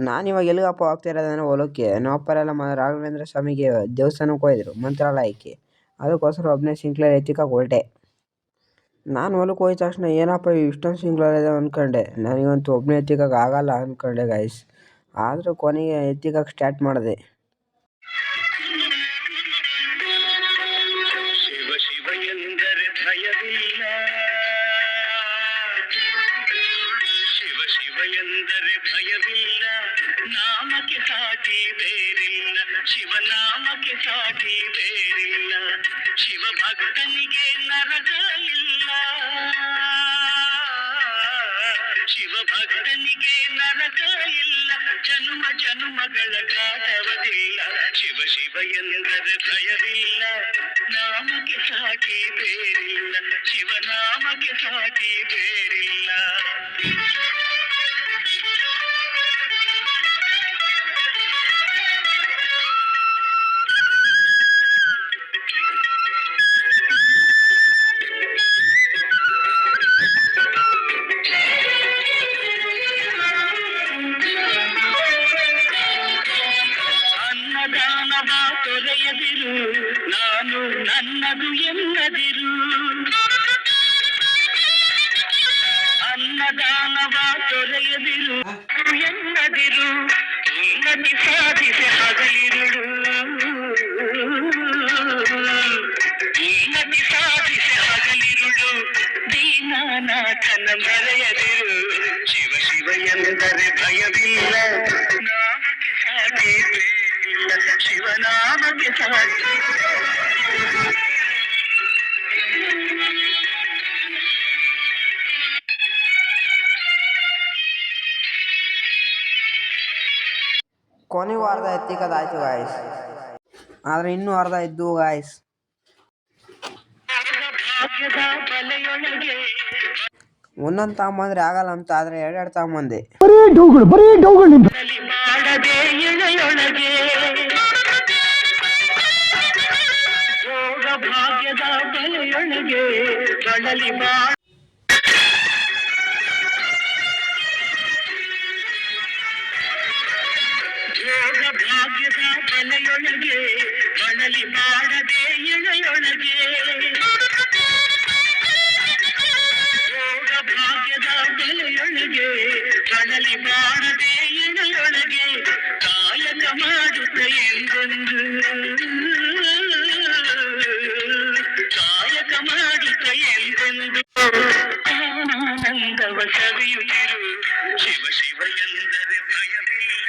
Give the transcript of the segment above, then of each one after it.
ನಾನಿವಾಗ ಎಲ್ಲಿಗಪ್ಪ ಹೋಗ್ತಾ ಇರೋದಂದ್ರೆ ಹೊಲಕ್ಕೆ. ನಮ್ಮ ಅಪ್ಪರೆಲ್ಲ ರಾಘವೇಂದ್ರ ಸ್ವಾಮಿಗೆ ದೇವಸ್ಥಾನಕ್ಕೆ ಹೋಗಿದ್ರು, ಮಂತ್ರಾಲಯಕ್ಕೆ. ಅದಕ್ಕೋಸ್ಕರ ಒಬ್ಬನೇ ಸಿಂಕ್ಲರ್ ಎತ್ತಿಕಕ್ಕೆ ಹೊರಟೆ. ನಾನು ಹೊಲಕ್ಕೆ ಹೋಗಿದ ತಕ್ಷಣ ಏನಪ್ಪ ಇಷ್ಟೊಂದು ಸಿಂಕ್ಲರ್ ಇದೆ ಅಂದ್ಕೊಂಡೆ. ನನಗಂತೂ ಒಬ್ಬನೇ ಎತ್ತಿಕಕ್ಕೆ ಆಗಲ್ಲ ಅಂದ್ಕೊಂಡೆ ಗಾಯ್ಸ್. ಆದರೂ ಕೊನೆಗೆ ಎತ್ತಿಕಕ್ಕೆ ಸ್ಟಾರ್ಟ್ ಮಾಡಿದೆ. ನಾಮಕ್ಕೆ ಸಾಟಿ ಬೇರಿಲ್ಲ, ಶಿವನಾಮಕ್ಕೆ ಸಾಟಿ ಬೇರಿಲ್ಲ. ಶಿವ ಭಕ್ತನಿಗೆ ನರಕ ಇಲ್ಲ, ಶಿವ ಭಕ್ತನಿಗೆ ನರಕ ಇಲ್ಲ. ಜನ್ಮ ಜನ್ಮಗಳ ಕಾಟವದಿಲ್ಲ. ಶಿವ ಶಿವ ಎಂದರೆ ಭಯವಿಲ್ಲ, ನಾಮಕ್ಕೆ ಸಾಟಿ ಬೇರಿಲ್ಲ, ಶಿವನಾಮಕ್ಕೆ ಸಾಟಿ ಬೇರಿಲ್ಲ. ಅನ್ನದಾನವ ತೊರೆಯದಿರು, ನಾನು ನನ್ನದು ಎನ್ನದಿರು. ಅನ್ನದಾನವ ತೊರೆಯದಿರು ಎನ್ನದಿರು. ಉನ್ನತಿ ಸಾಧಿಸಿ ಹಗಲಿರುಳು, ಉನ್ನತಿ ಸಾಧಿಸಿ ಹಗಲಿರುಳು. ದೀನನಾಥನ ಮರೆಯದಿರು. ಶಿವ ಶಿವ ಎಂದರೆ ಭಯವಿಲ್ಲ, ನಾಮಕ್ಕೆ ಸಾಟಿ ಬೇರಿಲ್ಲ, ಶಿವನಾಮಕ್ಕೆ ಸಾಟಿ. ಕೊನೆಗೂ ಅರ್ಧ ಎತ್ತಿಕದಾಯ್ತು ಗಾಯ್ಸ್, ಆದರೆ ಇನ್ನೂ ಅರ್ಧ ಇದ್ದು ಗಾಯ್ಸ್. ಒಂದೊಂದು ತಗೊಂಬಂದ್ರೆ ಆಗಲ್ಲ ಅಂತ, ಆದರೆ ಎರಡೆರಡು ತಗೊಂಬಂದೆ. ಭಾಗ್ಯದ ಬಲೆಯೊಳಗೆ ಬಳಲಿ ಭಾಗ್ಯದ ಬಲೆಯೊಳಗೆ ಬಳಲಿ ಮಾಡದೆ ಎಳೆಯೊಳಗೆ. ಯೋಗ ಭಾಗ್ಯದ ಬಲೆಯೊಳಗೆ ಬಳಲಿ ಮಾಡದೆ ಎಳೆಯೊಳಗೆ. ಕಾಯಕ ಮಾಡುತ್ತ ಎಂದೊಂದು, ಕಾಯಕ ಮಾಡುತ್ತ ಎಂದೊಂದು ಆನಂದವ ಸವಿಯುತ್ತಿರು. ಶಿವ ಶಿವ ಎಂದರೆ ಭಯವಿಲ್ಲ,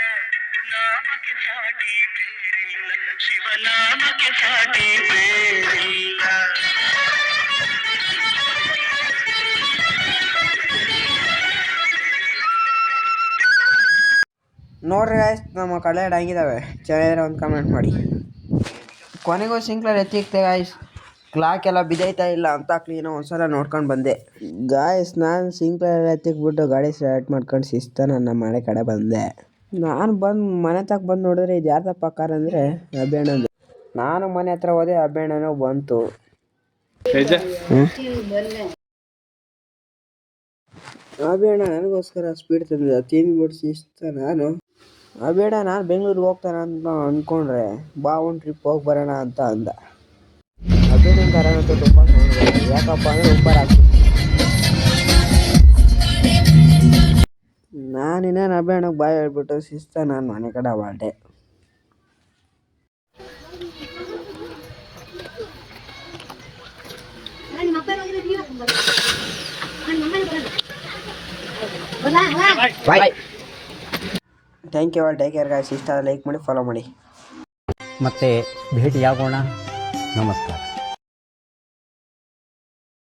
ನಾಮಕ್ಕೆ ಸಾಟಿ ಬೇರಿಲ್ಲ, ಶಿವನಾಮಕ್ಕೆ ಸಾಟಿ ಬೇರಿಲ್ಲ. ನೋಡ್ರಿ ಗಾಯ್ಸ್, ನಮ್ಮ ಕಳೆ ಹಂಗಿದ್ದಾವೆ. ಚೆನ್ನಾಗಿದ್ರೆ ಒಂದು ಕಮೆಂಟ್ ಮಾಡಿ. ಕೊನೆಗೂ ಸಿಂಕ್ಲರ್ ಎತ್ತಿಕ್ತೆ ಗಾಯ್ಸ್. ಕ್ಲಾಕ್ ಎಲ್ಲ ಬಿದ್ದೈತಾ ಇಲ್ಲ ಅಂತ ಕ್ಲೀನಾಗಿ ಒಂದ್ಸಲ ನೋಡ್ಕೊಂಡು ಬಂದೆ ಗಾಯ್ಸ್. ನಾನು ಸಿಂಕ್ಲರ್ ಎತ್ತಿಕ್ಬಿಟ್ಟು ಗಾಡಿ ಸ್ಟಾರ್ಟ್ ಮಾಡ್ಕೊಂಡು ಶಿಸ್ತ ನನ್ನ ಮನೆ ಕಡೆ ಬಂದೆ. ನಾನು ಮನೆ ತಕ್ಕ ಬಂದು ನೋಡಿದ್ರೆ ಇದು ಯಾರ್ದಪ್ಪ ಕಾರ್ ಅಂದರೆ ಅಭಿಣ್ಣಂದು. ನಾನು ಮನೆ ಹತ್ರ ಹೋದೆ, ಅಭಿಣ್ಣನೂ ಬಂತು. ಅಭಿಣ್ಣ ನನಗೋಸ್ಕರ ಸ್ಪೀಡ್ ತಂದಿದ್ದ, ತಿಂದ್ಬಿಟ್ಟು ಶಿಸ್ತ ನಾನು. ಅಭಿಣ್ಣ ನಾನು ಬೆಂಗಳೂರಿಗೆ ಹೋಗ್ತಾನೆ ಅಂತ ಅಂದ್ಕೊಂಡ್ರೆ, ಬಾ ಒಂದು ಟ್ರಿಪ್ ಹೋಗಿ ಬರೋಣ ಅಂತ ಅಂದ. ಅಭಿಣ್ಣ ಕಾರಣಂತೂ ತುಂಬ ಯಾಕಪ್ಪ ಅಂದರೆ ಉಬ್ಬರ್ ಆಗ್ತದೆ. ನಾನಿನ್ನೇನು ಅಭಿಣ್ಣಗೆ ಬಾಯ್ ಹೇಳ್ಬಿಟ್ಟು ಶಿಸ್ತ ನಾನು ಮನೆ ಕಡೆ ಹೊರಟೆ. Thank you all, take care guys. ಇಷ್ಟ ಲೈಕ್ ಮಾಡಿ, ಫಾಲೋ ಮಾಡಿ. ಮತ್ತೆ ಭೇಟಿಯಾಗೋಣ. ನಮಸ್ಕಾರ.